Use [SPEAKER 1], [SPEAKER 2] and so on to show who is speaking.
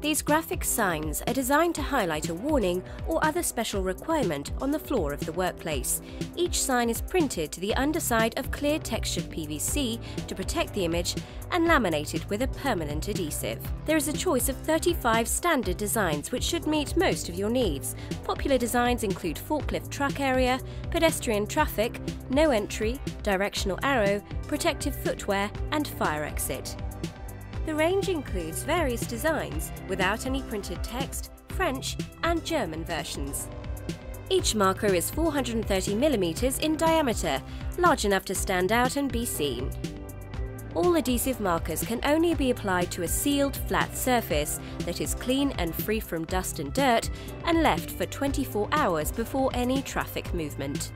[SPEAKER 1] These graphic signs are designed to highlight a warning or other special requirement on the floor of the workplace. Each sign is printed to the underside of clear textured PVC to protect the image and laminated with a permanent adhesive. There is a choice of 35 standard designs which should meet most of your needs. Popular designs include forklift truck area, pedestrian traffic, no entry, directional arrow, protective footwear and fire exit. The range includes various designs without any printed text, French and German versions. Each marker is 430mm in diameter, large enough to stand out and be seen. All adhesive markers can only be applied to a sealed, flat surface that is clean and free from dust and dirt and left for 24 hours before any traffic movement.